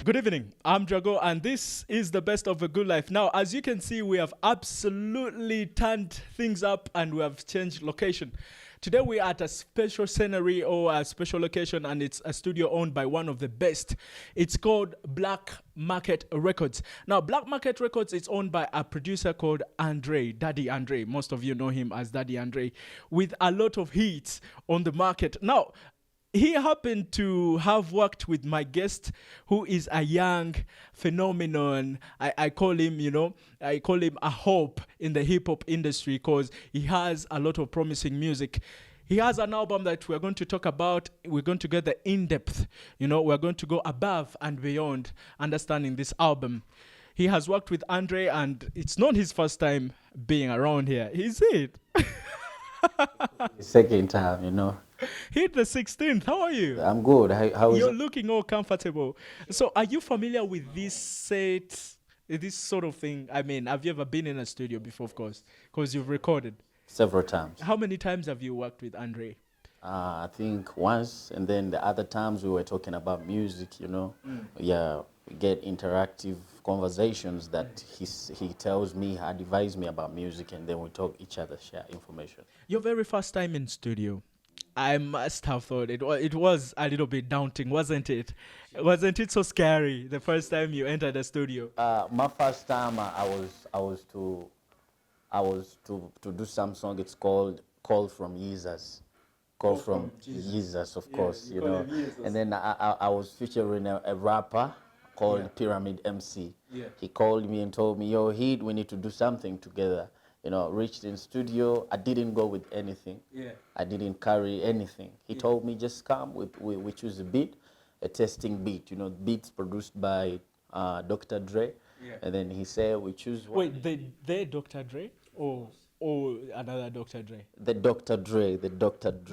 Good evening. I'm Jago, and this is the best of a good life. Now, as you can see, we have absolutely turned things up and we have changed location. Today, we're at a special scenery or a special location, and it's a studio owned by one of the best. It's called Black Market Records. Now, Black Market Records is owned by a producer called Andre, Daddy Andre. Most of you know him as Daddy Andre, with a lot of hits on the market. Now, he happened to have worked with my guest, who is a young phenomenon. I call him, I call him a hope in the hip hop industry because he has a lot of promising music. He has an album that we're going to talk about. We're going to get the in depth, we're going to go above and beyond understanding this album. He has worked with Andre, and it's not his first time being around here, is it? Second time. HID16th, how are you? I'm good. How is You're it? looking all comfortable. So, are you familiar with this set, this sort of thing? I mean, have you ever been in a studio before, of course? Because you've recorded. Several times. How many times have you worked with Andre? I think once, and then the other times we were talking about music. Yeah, we get interactive conversations that he tells me, advises me about music, and then we talk each other, share information. Your very first time in studio, I must have thought it was a little bit daunting, wasn't it? Wasn't it so scary the first time you entered the studio? My first time, I was to do some song. It's called "Call from Jesus." Call from Jesus, of course, And then I was featuring a rapper called Pyramid MC. Yeah. He called me and told me, "Yo, Heed, we need to do something together." Reached in studio. I didn't go with anything. Yeah. I didn't carry anything. He told me, just come. We choose a beat, a testing beat. Beats produced by Dr. Dre. Yeah. And then he said, we choose one. Wait, they Dr. Dre or another Dr. Dre? The Dr. Dre.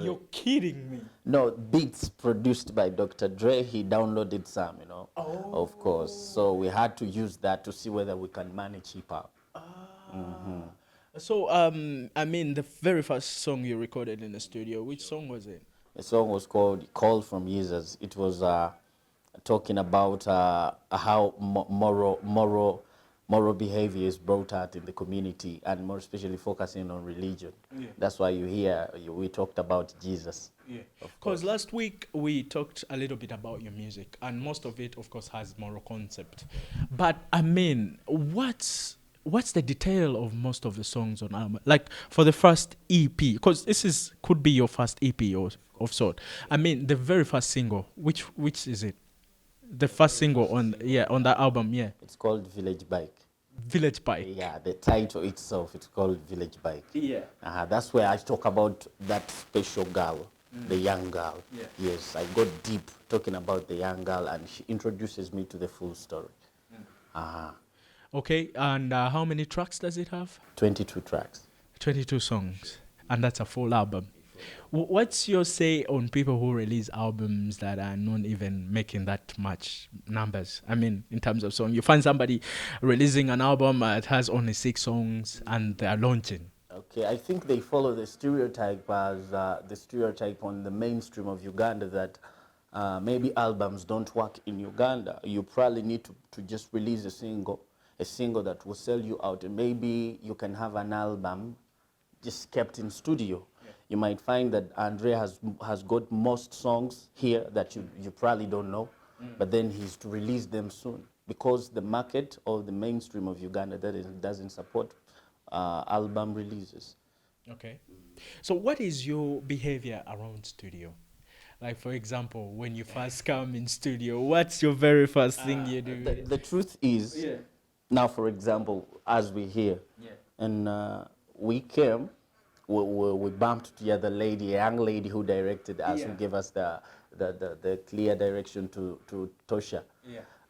You're kidding me. No, beats produced by Dr. Dre. He downloaded some, Oh. of course. So we had to use that to see whether we can manage hip hop. So, I mean, the very first song you recorded in the studio, which song was it? The song was called "Call from Jesus." It was talking about how moral behavior is brought out in the community, and more especially focusing on religion. Yeah. That's why we talked about Jesus. Yeah. Of course. Because last week we talked a little bit about your music, and most of it, of course, has moral concept. But I mean, what's the detail of most of the songs on album? Like for the first EP, because could be your first EP or of sort. I mean, the very first single, which is it? The first single on that album, yeah. It's called Village Bike. Village Bike. Yeah, the title itself, it's called Village Bike. Yeah. That's where I talk about that special girl, the young girl. Yeah. Yes, I go deep talking about the young girl, and she introduces me to the full story. Okay, and how many tracks does it have? 22 tracks. 22 songs, and that's a full album. What's your say on people who release albums that are not even making that much numbers? I mean, in terms of song, you find somebody releasing an album that has only 6 songs and they are launching. Okay, I think they follow the stereotype as the stereotype on the mainstream of Uganda that maybe albums don't work in Uganda. You probably need to just release a single that will sell you out, and maybe you can have an album just kept in studio. You might find that Andre has got most songs here that you probably don't know, but then he's to release them soon because the market or the mainstream of Uganda doesn't support album releases. Okay. So what is your behavior around studio? Like, for example, when you first come in studio, what's your very first thing you do? The truth is, now, for example, as we're here, and we came, we bumped together a young lady who directed us, who gave us the clear direction to Tosha.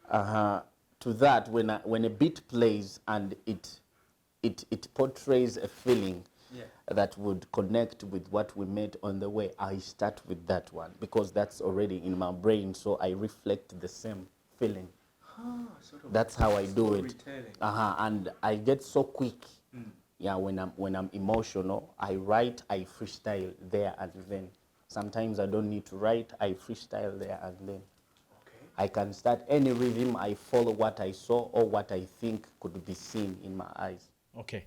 To that, when a beat plays and it portrays a feeling that would connect with what we met on the way, I start with that one because that's already in my brain, so I reflect the same feeling. That's how I do it. And I get so quick. Yeah, when I'm emotional, I write, I freestyle there and then. Sometimes I don't need to write, I freestyle there and then. I can start any rhythm, I follow what I saw or what I think could be seen in my eyes. Okay.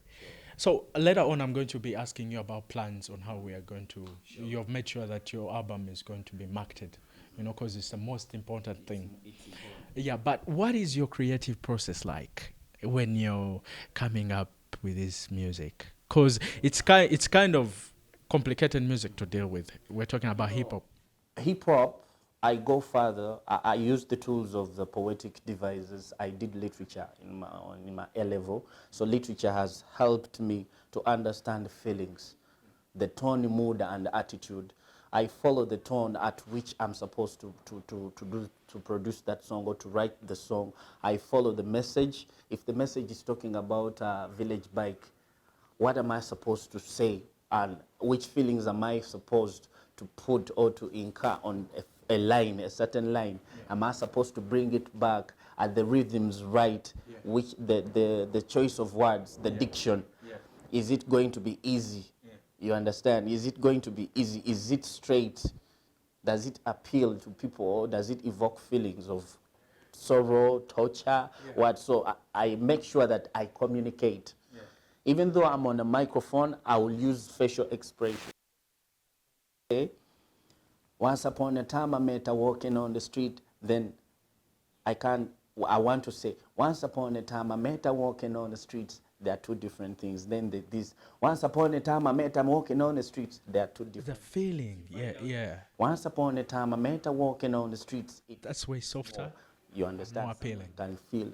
So later on, I'm going to be asking you about plans on how we are going to. You've made sure that your album is going to be marketed, because it's the most important thing. Yeah, but what is your creative process like when you're coming up with this music? Because it's kind of complicated music to deal with. We're talking about hip hop. Hip hop, I go further. I use the tools of the poetic devices. I did literature in my A level, so literature has helped me to understand feelings, the tone, mood, and attitude. I follow the tone at which I'm supposed to produce that song or to write the song. I follow the message. If the message is talking about a village bike, what am I supposed to say, and which feelings am I supposed to put or to incur on a line, a certain line? Yeah. Am I supposed to bring it back at the rhythms right? Yeah. Which the choice of words, the diction, is it going to be easy? You understand? Is it going to be easy? Is it straight? Does it appeal to people, or does it evoke feelings of sorrow, torture, what? So I make sure that I communicate. Even though I'm on a microphone, I will use facial expression. Okay? Once upon a time, I met her walking on the street, then I want to say, once upon a time, I met her walking on the streets. There are two different things. Then this, once upon a time, I met her walking on the streets. There are two different. The feeling, yeah. Once upon a time, I met her walking on the streets. That's way softer. More, you understand? More appealing. Can feel,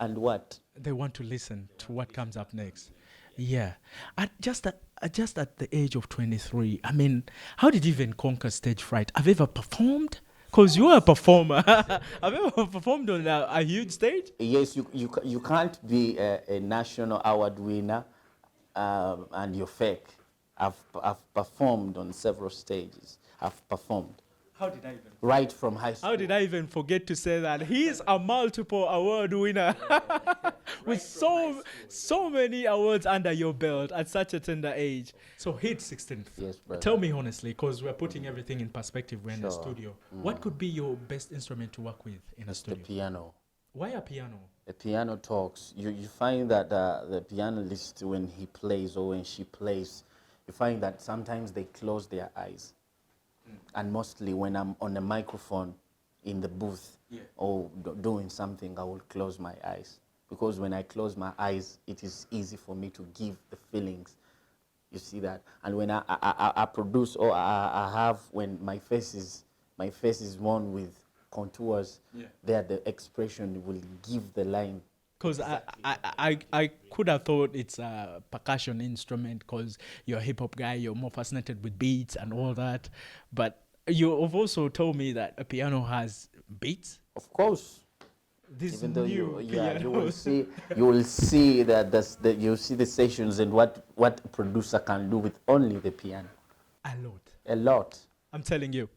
and what? They want to listen to what comes up next. Yeah. Just at the age of 23, I mean, how did you even conquer stage fright? Have you ever performed? Because you're a performer. Have you ever performed on a huge stage? Yes, you can't be a national award winner and you're fake. I've performed on several stages. I've performed. How did I even? Right from high school. How did I even forget to say that? He's a multiple award winner with so many awards under your belt at such a tender age. So HID16th. Yes, brother. Tell me honestly, because we're putting everything in perspective. We're in the studio. What could be your best instrument to work with in a studio? The piano. Why a piano? The piano talks. You find that the pianist, when he plays or when she plays, you find that sometimes they close their eyes. And mostly when I'm on the microphone in the booth or doing something, I will close my eyes. Because when I close my eyes, it is easy for me to give the feelings. You see that? And when I produce, or I have, when my face is worn with contours, there the expression will give the line. Because I could have thought it's a percussion instrument because you're a hip-hop guy, you're more fascinated with beats and all that. But you've also told me that a piano has beats. Of course. This Even though new piano. you will see that you see the sessions and what a producer can do with only the piano. A lot. I'm telling you.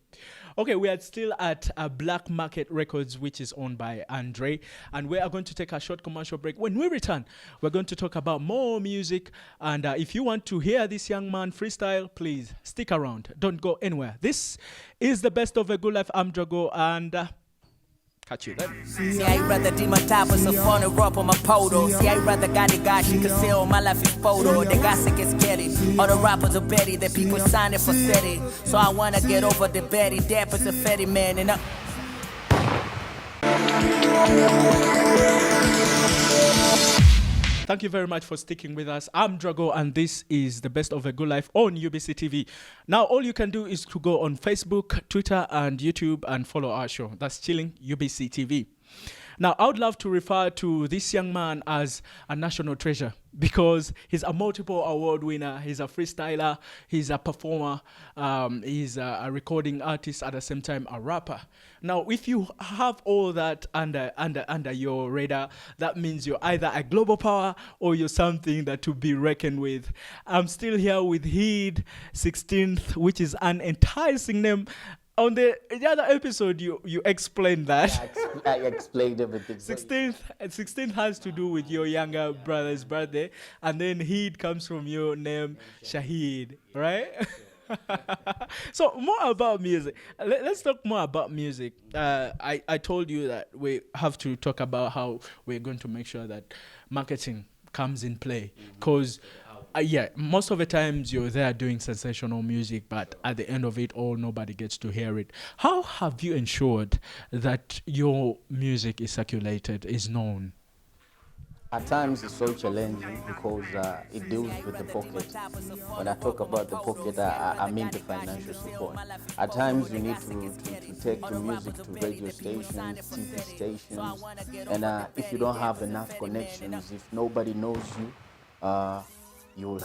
Okay, we are still at Black Market Records, which is owned by Andre, and we are going to take a short commercial break. When we return, we're going to talk about more music, and if you want to hear this young man freestyle, please stick around. Don't go anywhere. This is the best of a good life. I'm Drago, and catch you then. See, I rather demonetize a phone and rub on my photo. See, I rather got a guy she can sell my life is photo. The guy sick is Getty. All the rappers are Betty. The people signing for steady. So I wanna get over the Betty. Dapper's a fatty man and Thank you very much for sticking with us. I'm Drago, and this is the best of a good life on UBC TV. Now, all you can do is to go on Facebook, Twitter, and YouTube and follow our show. That's Chilling UBC TV. Now, I would love to refer to this young man as a national treasure because he's a multiple award winner. He's a freestyler. He's a performer. He's a recording artist at the same time, a rapper. Now, if you have all that under your radar, that means you're either a global power or you're something that to be reckoned with. I'm still here with HID16th, which is an enticing name. On the other episode, you explained that. Yeah, I explained everything. 16th has to do with your younger brother's birthday, and then Hid comes from your name, Shahid, right? So more about music. Let's talk more about music. I told you that we have to talk about how we're going to make sure that marketing comes in play. Because yeah, most of the times you're there doing sensational music, but at the end of it all, nobody gets to hear it. How have you ensured that your music is circulated, is known? At times it's so challenging because it deals with the pocket. When I talk about the pocket, I mean the financial support. At times you need to take the music to radio stations, TV stations, and if you don't have enough connections, if nobody knows you, you will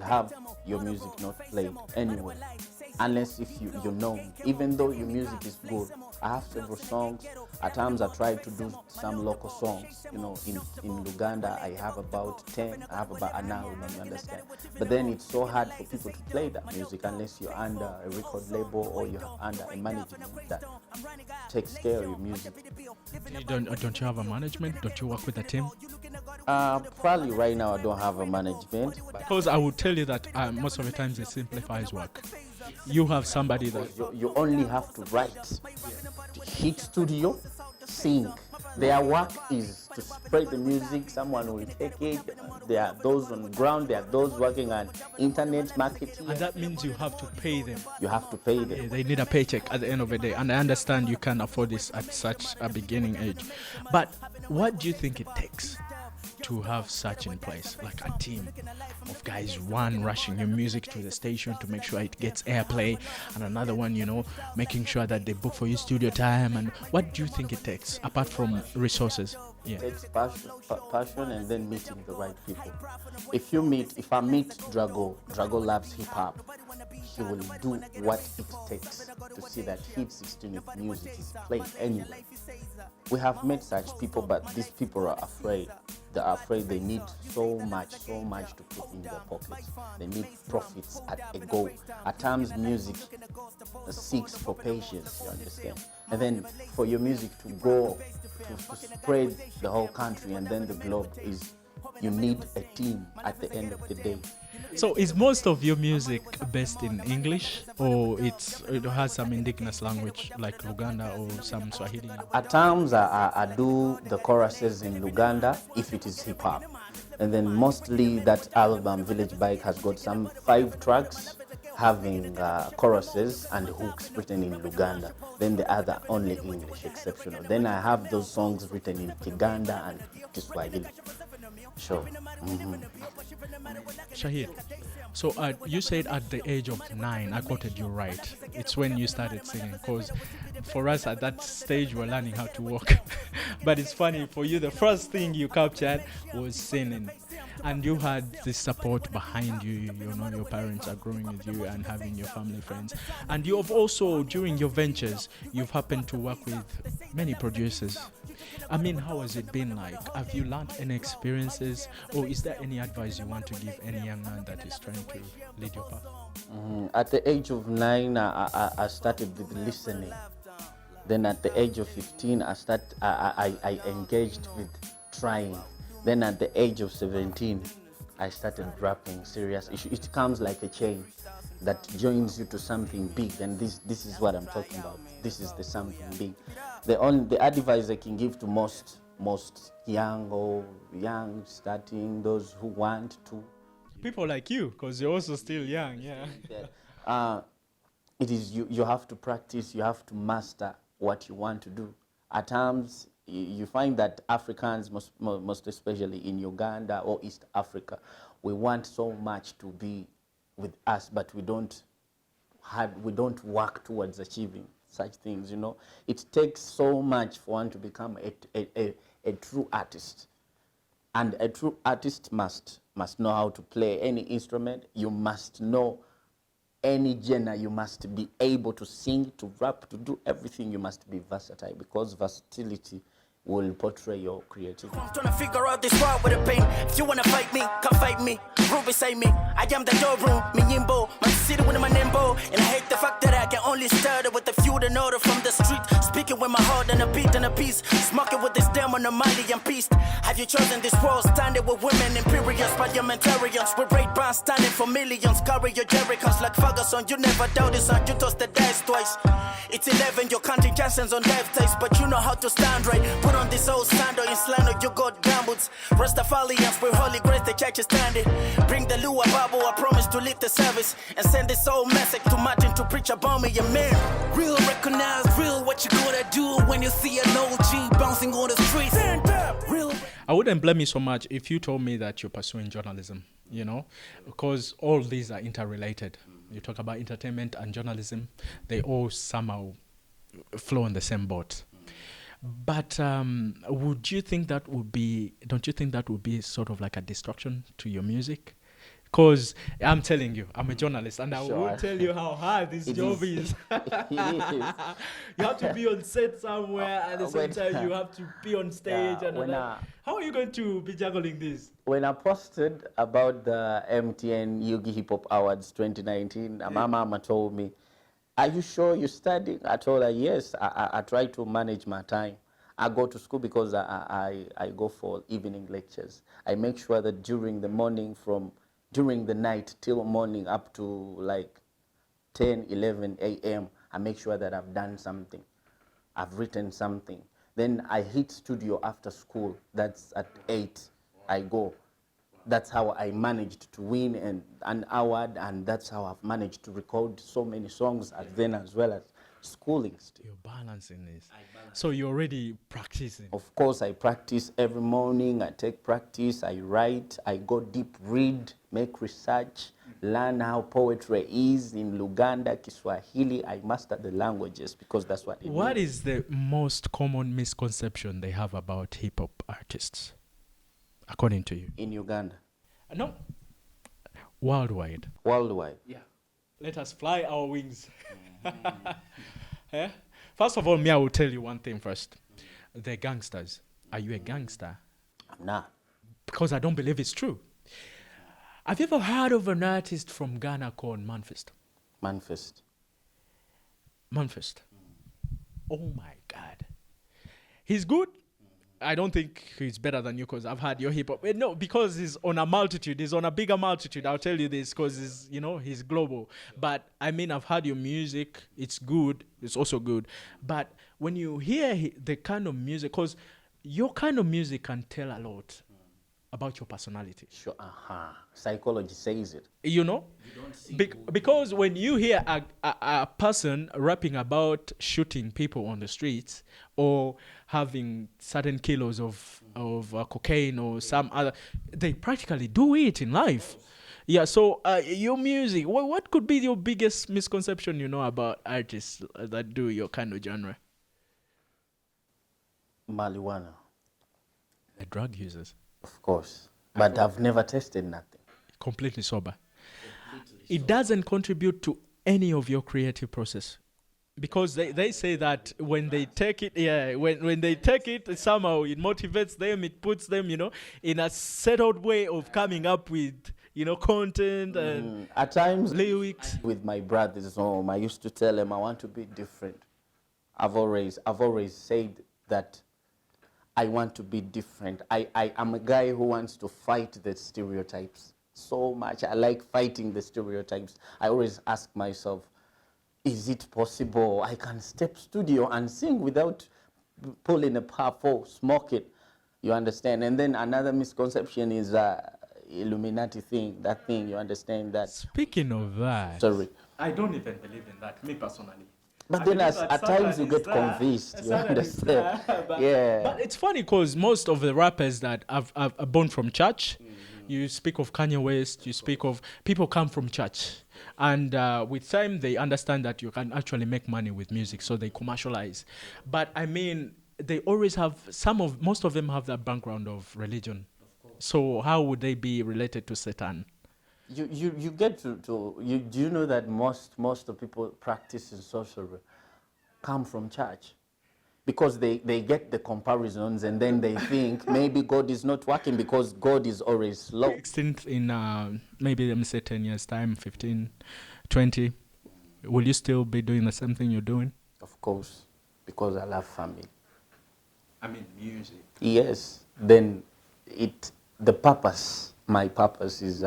have your music not played anywhere, unless if you know. Even though your music is good, I have several songs. At times I try to do some local songs. You know, in Uganda I have about 10. I have about an hour, you understand. But then it's so hard for people to play that music unless you're under a record label or you're under a management that takes care of your music. Don't you have a management? Don't you work with a team? Probably right now I don't have a management. Because I will tell you that most of the times it simplifies work. You have somebody that you only have to write, hit studio, sing. Their work is to spread the music. Someone will take it. There are those on the ground. There are those working on internet marketing. and that means you have to pay them. You have to pay them. Yeah, they need a paycheck at the end of the day. And I understand you can't afford this at such a beginning age. But what do you think it takes to have such in place, like a team of guys, one rushing your music to the station to make sure it gets airplay, and another one, you know, making sure that they book for you studio time? And what do you think it takes apart from resources? Yeah, It takes passion, and then meeting the right people. If I meet Drago loves hip hop, he will do what it takes to see that HID16th music is played anywhere. We have met such people, but these people are afraid. They are afraid. They need so much to put in their pockets. They need profits at a go. At times, music seeks for patience, you understand? And then for your music to go, to spread the whole country and then the globe, is you need a team at the end of the day. so is most of your music based in English, or it has some indigenous language like Luganda or some Swahili? At times, I do the choruses in Luganda if it is hip hop. And then mostly that album, Village Bike, has got some 5 tracks having choruses and hooks written in Luganda. Then the other only English, exceptional. Then I have those songs written in Kiganda and Kiswahili. Sure. Shahid, so you said at the age of 9, I quoted you right. It's when you started singing, because for us at that stage we're learning how to walk. But it's funny, for you the first thing you captured was singing, and you had this support behind you. You know, your parents are growing with you and having your family friends, and you have also, during your ventures, you've happened to work with many producers. I mean, how has it been like? Have you learned any experiences, or is there any advice you want to give any young man that is trying to lead your path? At the age of 9, I started with listening. Then at the age of 15, I engaged with trying. Then at the age of 17, I started rapping serious. It comes like a chain that joins you to something big, and this is what I'm talking about. This is the something big. The advice I can give to most young starting, those who want to. People like you, because you're also still young, yeah. It is you have to practice, you have to master what you want to do. At times, you find that Africans, most especially in Uganda or East Africa, we want so much to be with us, but we don't work towards achieving such things, you know. It takes so much for one to become a true artist. And a true artist must know how to play any instrument. You must know any genre. You must be able to sing, to rap, to do everything. You must be versatile, because versatility will portray your creativity. I'm trying to figure out this world with a pain. If you wanna fight me, come fight me. Ruby say me. I am the Doru, Minyimbo, my city with my nimbo. And I hate the fact that I can only start it with a few that order from the street. Speaking with my heart and a beat and a piece. Smoking with this demon on Mali and peace. Have you chosen this world? Standing with women, imperials, parliamentarians. With great brands standing for millions. Carry your Jerichos like Ferguson. You never doubt it, son. You toss the dice twice. It's 11, you're counting Johnsons on dive taste. But you know how to stand right. Put on this old sandal in Slano, you got gambles. Rastafarians with holy grace, the church is standing. Bring the Lua Babu, I promise to lead the service. And send this old message to Martin to preach about me, amen. Real recognize real, what you gonna do when you see an OG bouncing on the streets. Real. I wouldn't blame you so much if you told me that you're pursuing journalism, you know, because all these are interrelated. You talk about entertainment and journalism, they all somehow flow in the same boat. But would you think that would be, don't you think that would be sort of like a distraction to your music? Because I'm telling you, I'm a journalist, and I will tell you how hard this job is. You have to be on set somewhere, at the same time you have to be on stage. How are you going to be juggling this? When I posted about the MTN Yugi Hip Hop Awards 2019, my mama told me, "Are you sure you're studying?" I told her, yes, I try to manage my time. I go to school because I go for evening lectures. I make sure that during the morning, during the night till morning up to like 10, 11 a.m., I make sure that I've done something. I've written something. Then I hit studio after school. That's at 8. I go. That's how I managed to win an award, and that's how I've managed to record so many songs as well as schooling still. You're balancing this. So you're already practicing. Of course, I practice every morning. I take practice. I write. I go deep, read, make research, learn how poetry is in Luganda, Kiswahili. I master the languages because that's what it means. What is the most common misconception they have about hip-hop artists, according to you? In Uganda? No. Worldwide. Worldwide? Yeah. Let us fly our wings. Yeah? First of all, I will tell you one thing first. The gangsters. Are you a gangster? I'm not. Because I don't believe it's true. Have you ever heard of an artist from Ghana called Manfest? Manfest. Manfest. Oh my God. He's good. I don't think he's better than you because I've heard your hip hop. No, because he's on a multitude. He's on a bigger multitude. I'll tell you this because he's global. But I mean, I've heard your music. It's good. It's also good. But when you hear the kind of music, because your kind of music can tell a lot about your personality. Sure. Psychology says it. You know? You don't see because when you hear a person rapping about shooting people on the streets or having certain kilos of cocaine or some other, they practically do it in life. Yeah, so your music, what could be your biggest misconception you know about artists that do your kind of genre? Marijuana. The drug users. Of course. But I've never tasted nothing. Completely sober. It doesn't contribute to any of your creative process. Because they say that when they take it, when they take it, somehow it motivates them, it puts them, in a settled way of coming up with, content and at times lyrics. With my brothers home, I used to tell them I want to be different. I've always said that I want to be different. I'm a guy who wants to fight the stereotypes so much. I like fighting the stereotypes. I always ask myself, is it possible I can step studio and sing without pulling a puff or smoke it? You understand? And then another misconception is Illuminati thing, that thing, you understand that? Speaking of that. Sorry. I don't even believe in that, me personally. But then at times you get convinced, you understand? But it's funny because most of the rappers that are born from church, you speak of Kanye West, you speak of people come from church. And with time, they understand that you can actually make money with music, so they commercialize. But I mean, they always have, most of them have that background of religion. So how would they be related to Satan? You get to do you know that most of people practicing sorcery come from church? because they get the comparisons and then they think maybe God is not working because God is always slow. 16th in maybe let me say 10 years time, 15, 20, will you still be doing the same thing you're doing? Of course, because I love family. I mean music. Yes, then the purpose, my purpose is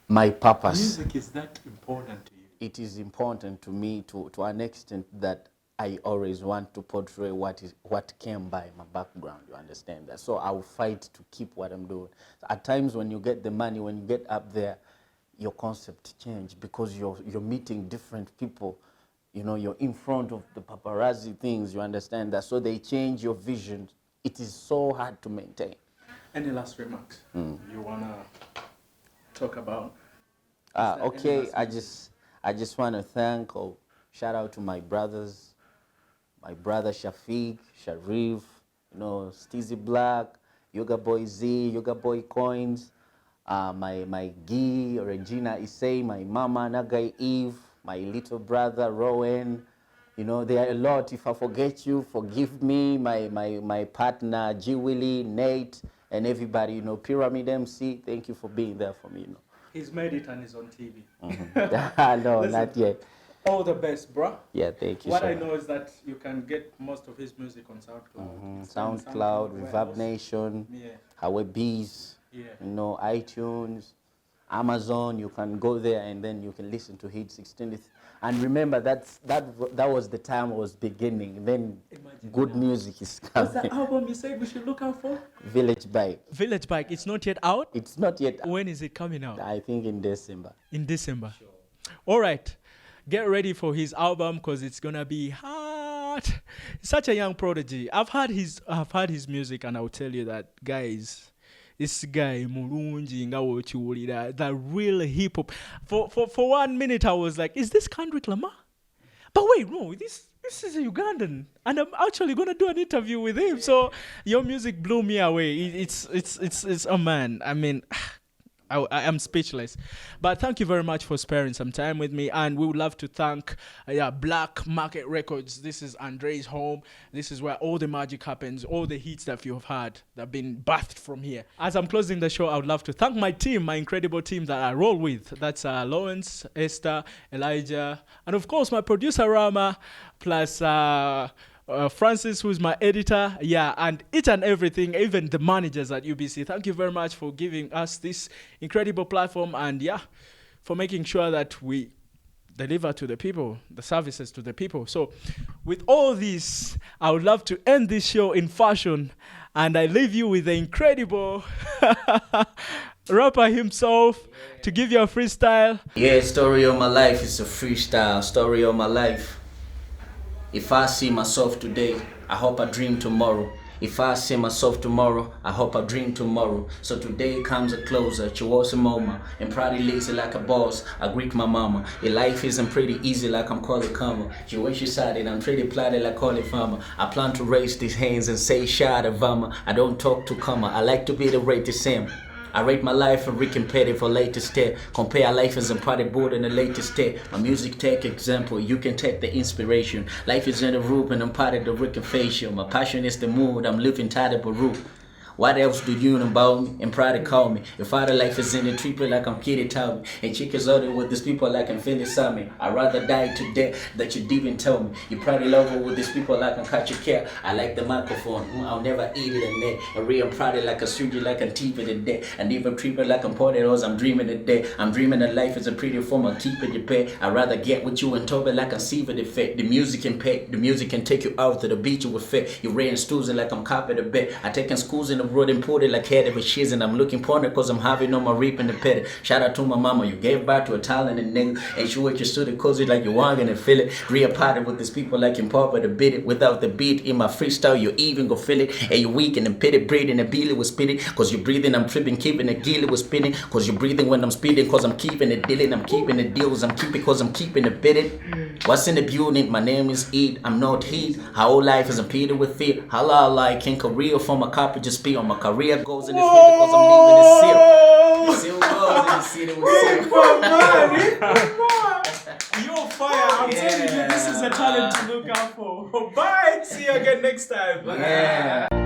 my purpose. Music is that important to you? It is important to me to an extent that I always want to portray what came by my background, you understand that? So I'll fight to keep what I'm doing. At times when you get the money, when you get up there, your concept change because you're meeting different people. You know, you're in front of the paparazzi things, you understand that? So they change your vision. It is so hard to maintain. Any last remarks you wanna talk about? Okay, I just want to thank or shout out to my brothers, my brother Shafiq, Sharif, you know, Steezy Black, Yoga Boy Z, Yoga Boy Coins, my Gee, Regina Issei, my mama Nagai Eve, my little brother Rowan. You know, there are a lot. If I forget you, forgive me. My partner G Willie, Nate, and everybody. You know, Pyramid MC. Thank you for being there for me. You know. He's made it and he's on TV. No, Listen, not yet. All the best, bro. Yeah, thank you. What so I much. know is that you can get most of his music on SoundCloud. It's on SoundCloud, where Reverb else? Nation, Yeah. Hawaii Bees, Yeah. you know, iTunes, Amazon. You can go there and then you can listen to HID16th. And remember, that was the time I was beginning. Then Imagine good now. music is What's coming. that album you said we should look out for? Village Bike. Village Bike. It's not yet out. It's not yet. When is it coming out? I think in December. In December. Sure. All right. Get ready for his album because it's gonna be hot. Such a young prodigy. I've heard his music and I'll tell you that, guys, this guy mulungi nga wochiwulira, the real hip hop. For 1 minute I was like, is this Kendrick Lamar? But wait, no, this is a Ugandan, and I'm actually gonna do an interview with him. So your music blew me away. It's oh man. I mean, I am speechless. But thank you very much for sparing some time with me, and we would love to thank Black Market Records. This is Andre's home. This is where all the magic happens, all the hits that you've had that have been birthed from here. As I'm closing the show, I would love to thank my team, my incredible team that I roll with. That's Lawrence, Esther, Elijah, and of course my producer Rama, plus Francis, who's my editor, and each and everything, even the managers at UBC. Thank you very much for giving us this incredible platform and for making sure that we deliver to the people, the services to the people. So with all this, I would love to end this show in fashion, and I leave you with the incredible rapper himself to give you a freestyle. Yeah, story of my life is a freestyle, story of my life. If I see myself today, I hope I dream tomorrow. If I see myself tomorrow, I hope I dream tomorrow. So today comes a closer, she was a mama, and proudly lazy like a boss. I greet my mama. Your life isn't pretty easy like I'm calling karma. She wish she said it, I'm pretty plotted like calling farmer. I plan to raise these hands and say shout of vama. I don't talk to karma, I like to be the rate the same. I rate my life and recompare for latest step. Compare life as a party board in the latest step. My music take example, you can take the inspiration. Life is in the room and I'm part of the reconciliation. My passion is the mood, I'm living tired of a roof. What else do you know about me? And pride to call me. Your father life is in the treatment like I'm kidding tell me. And chickens other with these people like I'm feeling me. I'd rather die to death that you didn't tell me. You probably love her with these people like I'm catch your care. I like the microphone, I'll never eat it in there. And real proud like a studio like I'm keeping it there. And even treatment like I'm pouring those, I'm dreaming it there. I'm dreaming that life is a pretty form of keeping your pay. I'd rather get with you and talk it like I'm seeing the effect. The music can pay, the music can take you out to the beach with fit. You rain stools like I'm copying the bed. I taking schools in the road and put it like head of a shiz, and I'm looking for it cause I'm having on my reaping the pit. Shout out to my mama, you gave birth to a talented nigga. And she with your student cozy like you want and feel it. Reapparted with these people like in pop to beat it. Without the beat in my freestyle, you even go feel it. And you weak and pity breathing and Billy was spitting. Cause you breathing, I'm tripping, keeping it gilly was spinning. Cause you breathing when I'm speeding, cause I'm keeping it dealing. I'm keeping the deals, I'm keeping cause I'm keeping it bitted. What's in the building? My name is Eid, I'm not Heat. How whole life is impeded with fear. Halal like in career for my copy just be on my career goes in the field because I'm leaving the seal. The seal goes in the city with seal. You're fire, I'm telling you, this is a talent to look out for. Bye. See you again next time. Yeah.